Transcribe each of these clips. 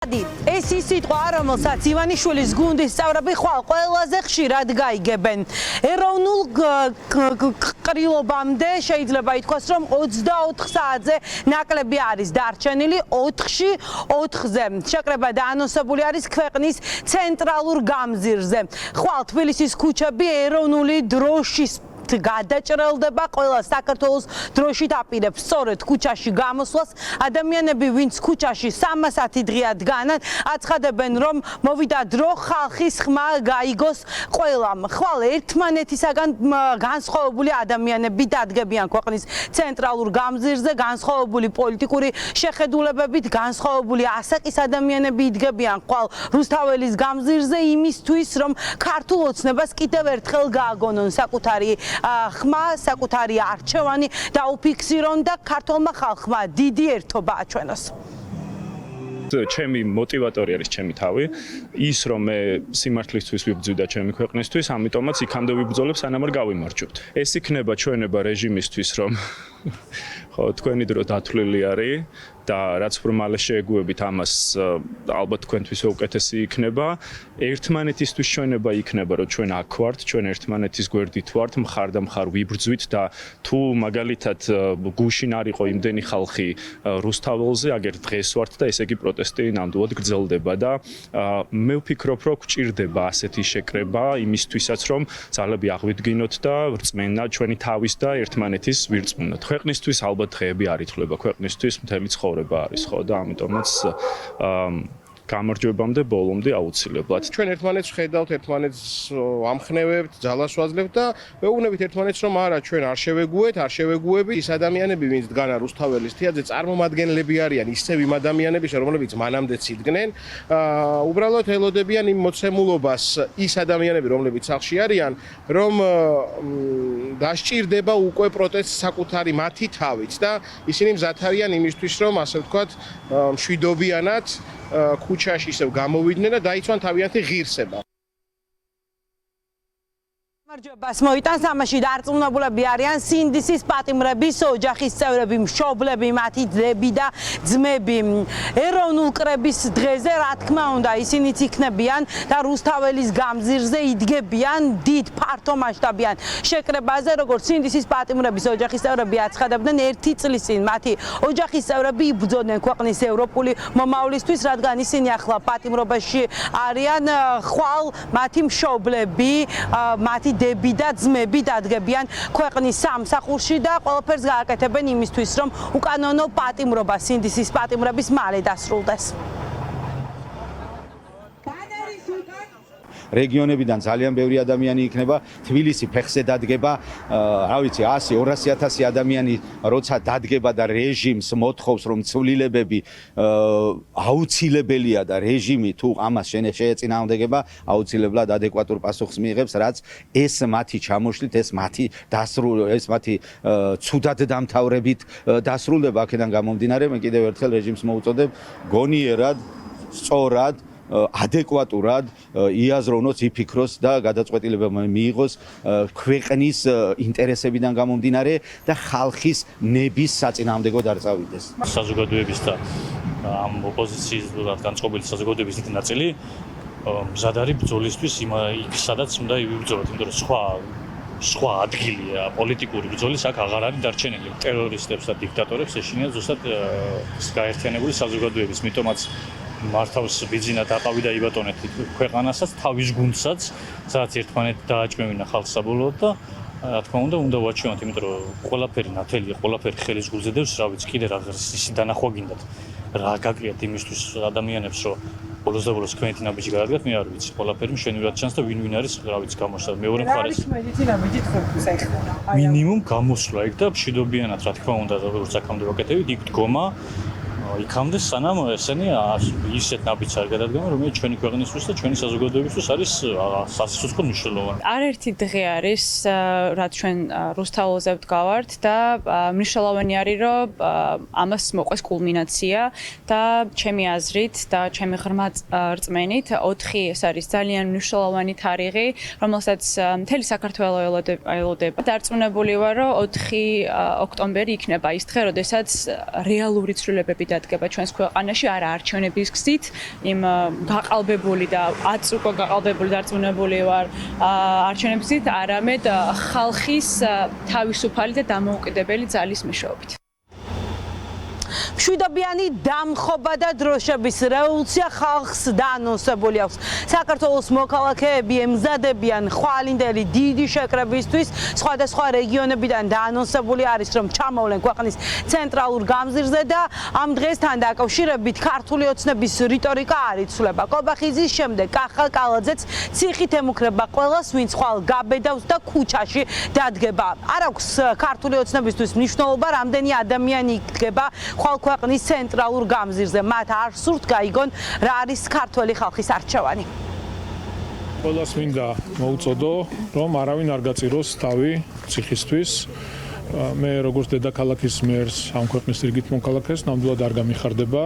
ეს ის სიტყვა, რომელსაც ივანიშვილის გუნდის წევრები ხვალ ყველაზე ხშირად გაიგებენ. ეროვნულ ყრილობამდე შეიძლება ითქვას, რომ 24 საათზე ნაკლები არის დარჩენილი 4-ში 4-ზე. შეკრება დაანონსებული არის ქვეყნის ცენტრალურ გამზირზე. ხვალ თბილისის ქუჩები ეროვნული დროშის გადაჭრელდება, ყველა საქართველოს დროშით აპირებს სწორედ ქუჩაში გამოსვლას. ადამიანები, ვინც ქუჩაში 300 დღეა დგანან, აცხადებენ, რომ მოვიდა დრო ხალხის ხმა გაიგოს ყველამ. ხვალ ერთმანეთისაგან განსხვავებული ადამიანები დადგებიან ქვეყნის ცენტრალურ გამზირზე, განსხვავებული პოლიტიკური შეხედულებებით, განსხვავებული ასაკის ადამიანები იდგებიან ხვალ რუსთაველის გამზირზე იმისთვის, რომ ქართულ ოცნებას კიდევ ერთხელ გააგონონ საკუთარი ხმა, საკუთარი არჩევანი დაუფიქსირონ და ქართულმა ხალხმა დიდი ერთობა აჩვენოს. ჩემი მოტივატორი არის ჩემი თავი, ის რომ მე სიმართლისთვის ვიბრძვიდა ჩემი ქვეყნისთვის, ამიტომაც იქამდე ვიბრძოლებ, სანამ არ გავიმარჯვებთ. ეს იქნება ჩვენება რეჟიმისთვის, რომ ხო, თქვენი დრო დათვლილი არის და რაც უფრო მალე შეეგუებით ამას, ალბათ თქვენთვის უკეთესი იქნება. ერთმანეთისთვის ჩვენება იქნება, რომ ჩვენ აქ ვართ, ჩვენ ერთმანეთის გვერდით ვართ, მხარ და მხარ ვიბრძვით და თუ მაგალითად გუშინ არ იყო იმდენი ხალხი რუსთაველზე, აგერ დღეს ვართ და ესე იგი პროტესტი ნამდვილად გრძელდება და მე ვფიქრობ, რომ გვჭირდება ასეთი შეკრება იმისთვისაც, რომ ძალები აღვიდგინოთ და რწმენა ჩვენი თავის და ერთმანეთის ვირწმუნოთ. ქვეყნისთვის ალბათ დღეები არ ითვლება, ქვეყნისთვის მთელი ცხოვრება არის, ხო, და ამიტომაც გამარჯვებამდე ბოლომდე აუცილებლად. ჩვენ ერთმანეთს ხედავთ, ერთმანეთს ამხნევებთ, ძალას ვაძლევთ და ვეუბნებით ერთმანეთს, რომ არა, ჩვენ არ შევეგუებით. ის ადამიანები, ვინც დგანა რუსთაველის თეატრზე, წარმომადგენლები არიან ისევ იმ ადამიანების, რომლებიც მანამდეც იდგნენ. უბრალოდ ელოდებიან იმ მოცემულობას ის ადამიანები, რომლებიც სახლში არიან, რომ დასჭირდება უკვე პროტესტს საკუთარი მათი თავით და ისინი მზად არიან იმისთვის, რომ ასე ვთქვათ, მშვიდობიანად ქუჩაში ისევ გამოვიდნენ და დაიცვან თავიანთი ღირსება. გამარჯვებას მოიტანს ამაში დარწმუნებულები არიან სინდისის პატიმრების ოჯახის წევრები, მშობლები, მათი ძები და ძმები. ეროვნულ კრების დღეზე, რა თქმა უნდა, ისინიც იქნებიან და რუსთაველის გამზირზე იდგებიან დიდ ფართომასშტაბიან შეკრებაზე, როგორც სინდისის პატიმრების ოჯახის წევრები აცხადებდნენ, 1 წლის წინ მათი ოჯახის წევრები იბრძოდნენ ქვეყნის ევროპული მომავლისთვის, რადგან ისინი ახლა პატიმრობაში არიან. ხვალ მათი მშობლები, მათი დები და ძმები დადგებიან ქვეყნის სამსახურში და ყველაფერს გააკეთებენ იმისთვის, რომ უკანონო პატიმრობა სინდისის პატიმრების მალე დასრულდეს. რეგიონებიდან ძალიან ბევრი ადამიანი იქნება, თბილისი ფეხზე დადგება, რა ვიცი, 100-200,000 ადამიანი როცა დადგება და რეჟიმს მოთხოვს, რომ ცვლილებები აუცილებელია და რეჟიმი თუ ამას შეეწინააღმდეგება, აუცილებლად ადეკვატურ პასუხს მიიღებს, რაც ეს მათი ჩამოშლით, ეს მათი ცუდად დამთავრებით დასრულდება. აქედან გამომდინარე, მე კიდევ ერთხელ რეჟიმს მოუწოდებ გონიერად, სწორად, ადეკვატურად იაზროვნოს, იფიქროს და გადაწყვეტილება მიიღოს ქვეყნის ინტერესებიდან გამომდინარე და ხალხის ნების საწინააღმდეგოდ არ წავიდეს. საზოგადოების და ამ ოპოზიციის განწყობილი საზოგადოების დიდი ნაწილი მზად არის ბრძოლისთვის იქ სადაც უნდა იბრძოლოთ, იმიტომ რომ სხვა ადგილია პოლიტიკური ბრძოლის აქ აღარ არის დარჩენილი. ტერორისტებს და დიქტატორებს ეშინიათ ზუსტად გაერთიანებული საზოგადოების, მიტომაც მართავს ბიძინა დაყავი და იბატონეთ ქვეყანასაც, თავის გუნდსაც, სადაც ერთმანეთს დააჭმევინა ხალხს საბოლოოდ და რა თქმა უნდა ვაჩვენოთ, იმიტომ რომ ყველაფერი ნათელია, ყველაფერი ხელის გულზე დევს, რა ვიცი, კიდე რაღაც ისი დანახვა გინდათ. რა გაკლიათ იმისთვის ადამიანებს, რომ ბოლოს და ბოლოს თქვენეთი ნაბიჯი გადადგათ, მე არ ვიცი, ყველაფერი მშვენივრად ჩანს და ვინ არის, რა ვიცი, გამოსვლა. მეორე მხარეს მინიმუმ გამოსვლა იქ და მშვიდობიანად, რა თქმა უნდა, როგორც აქამდე ვაკეთებთ, იქ დგომა იქამდე სანამ ესენი ისეთ ნაბიჯს არ გადადგება, რომელიც ჩვენი ქვეყნისთვის და ჩვენი საზოგადოებისთვის არის სასიცოცხლო მნიშვნელოვანი. არაერთი დღე არის, რაც ჩვენ რუსთაველზე ვდგავართ და მნიშვნელოვანი არის, რომ ამას მოყვეს კულმინაცია და ჩემი აზრით და ჩემი ღრმა რწმენით 4 ეს არის ძალიან მნიშვნელოვანი თარიღი, რომელსაც მთელი საქართველო ელოდება. დარწმუნებული ვარ, რომ 4 ოქტომბერი იქნება ის დღე, როდესაც რეალური ცვლილებები დგება ჩვენს ქვეყანაში არა არჩევნების გზით, იმ გაყალბებული და აწუկო გაყალბებული დარწმუნებული ვარ არჩევნების გზით, არამედ ხალხის თავისუფალი და დამოუკიდებელი ძალის მეშვეობით. მშვიდობიანი დამხობა და დროშების რევოლუცია ხალხს დაანონსებული აქვს. საქართველოს მოქალაქეები ემზადებიან ხვალინდელი დიდი შეკრებისთვის. სხვადასხვა რეგიონებიდან დაანონსებული არის, რომ ჩამოვლენ ქვეყნის ცენტრალურ გამზირზე და ამ დღესთან დაკავშირებით ქართული ოცნების რიტორიკა არ იცვლება. კობახიძის შემდეგ კახა კალაძეც ციხით ემუქრება ყველას, ვინც ხვალ გაბედავს და ქუჩაში დადგება. არ აქვს ქართული ოცნებისთვის მნიშვნელობა, რამდენი ადამიანი იქნება ხვალ ქვეყნის ცენტრალურ გამზირზე. მათ არ სურთ გაიგონ რა არის ქართველი ხალხის არჩევანი. ყველას მინდა მოუწოდო, რომ არავინ არ გაწიროს თავი ციხისთვის. მე როგორც დედაქალაქის მერს ამ ქვეყნის რიგით მოქალაქეს ნამდვილად არ გამიხარდება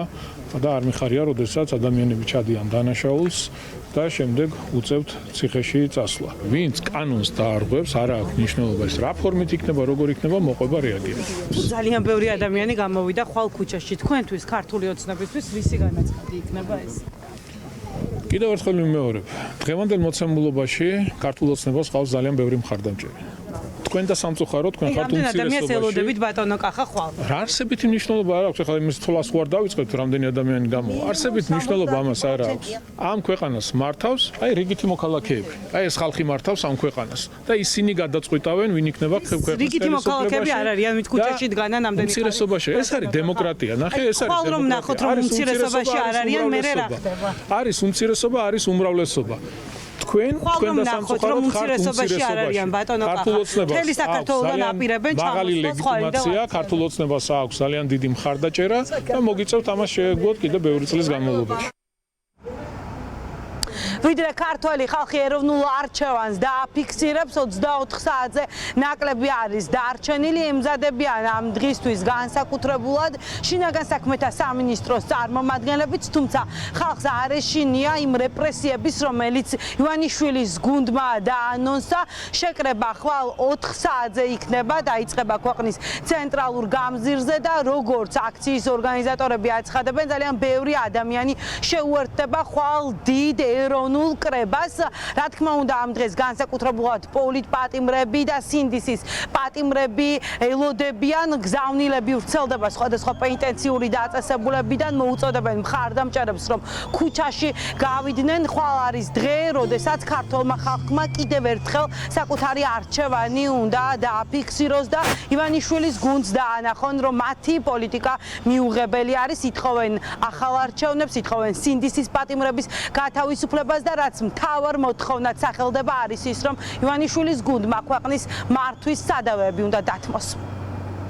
და არ მიხარია, როდესაც ადამიანები ჩადიან დანაშაულს და შემდეგ უწევთ ციხეში წასვლა. ვინც კანონს დაარღვევს, არ აქვს მნიშვნელობა ეს რა ფორმით იქნება, როგორ იქნება მოყვება რეაგირება. ძალიან ბევრი ადამიანი გამოვიდა ხვალ ქუჩაში. თქვენთვის ქართული ოცნებისთვის ვისი განაცხადი იქნება ეს? კიდევ ერთხელ ვიმეორებ, დღევანდელ მოცემულობაში ქართულ ოცნებას ყავს ძალიან ბევრი მხარდამჭერი. თქვენ და სამწუხაროდ თქვენ ხართ ადამიანს ელოდებით ბატონო კახა ხვალ. რა არსებითი მნიშვნელობა არ აქვს, ახლა იმის თვალას ვარ დავიწყებთ, რამდენი ადამიანი გამოვა. არსებითი მნიშვნელობა ამას არ აქვს. ამ ქვეყანას მართავს, აი რიგითი მოქალაქეები. აი ეს ხალხი მართავს ამ ქვეყანას და ისინი გადაწყვიტავენ, ვინ იქნება ქვეყნის რიგითი მოქალაქეები არ არიან, ვინც ქუჩაში დგანან ამდენი ხანი. უმცირესობაში ეს არის დემოკრატია. ნახე, ეს არის ხვალ რომ ნახოთ, რომ უმცირესობაში არ არიან, მე რა ხდება? არის უმცირესობა, არის უმრავლესობა. თქვენ და სამწუხაროდ ხართ უმცირესობაში. ქართულ ოცნებას მთელი საქართველოსთან აპირებენ მაღალი ლეგიტიმაცია, ქართულ ოცნებას აქვს ძალიან დიდი მხარდაჭერა და მოგიწევთ ამას შეეგუოთ კიდევ ბევრი წლის განმავლობაში. ვიდრე ქართველი ხალხი ეროვნულ არჩევანს დააფიქსირებს 24 საათზე ნაკლები არის დარჩენილი, ემზადებიან ამ დღისთვის განსაკუთრებულად შინაგან საქმეთა სამინისტროს წარმომადგენლებიც, თუმცა ხალხს არ ეშინია იმ რეპრესიების, რომელიც ივანიშვილის გუნდმა დაანონსა. შეკრება ხვალ 4 საათზე იქნება, დაიწყება ქვეყნის ცენტრალურ გამზირზე და როგორც აქციის ორგანიზატორები აცხადებენ, ძალიან ბევრი ადამიანი შეუერთდება ხვალ დიდ ეროვნულ კრებას. რა თქმა უნდა, ამ დღეს განსაკუთრებულად პოლიტპატიმრები და სინდისის პატიმრები ელოდებიან, გზავნილები ვრცელდება სხვადასხვა პენიტენციური დაწესებულებიდან, მოუწოდებენ მხარდამჭერებს, რომ ქუჩაში გავიდნენ. ხვალ არის დღე, როდესაც ქართულმა ხალხმა კიდევ ერთხელ საკუთარი არჩევანი უნდა დააფიქსიროს და ივანიშვილის გუნდს დაანახონ, რომ მათი პოლიტიკა მიუღებელი არის. ითხოვენ ახალ არჩევნებს, ითხოვენ სინდისის პატიმრების გათავისუფლებას და რაც მთავარ მოთხოვნად სახელდება არის ის, რომ ივანიშვილის გუნდმა ქვეყნის მართვის სადავეები უნდა დათმოს.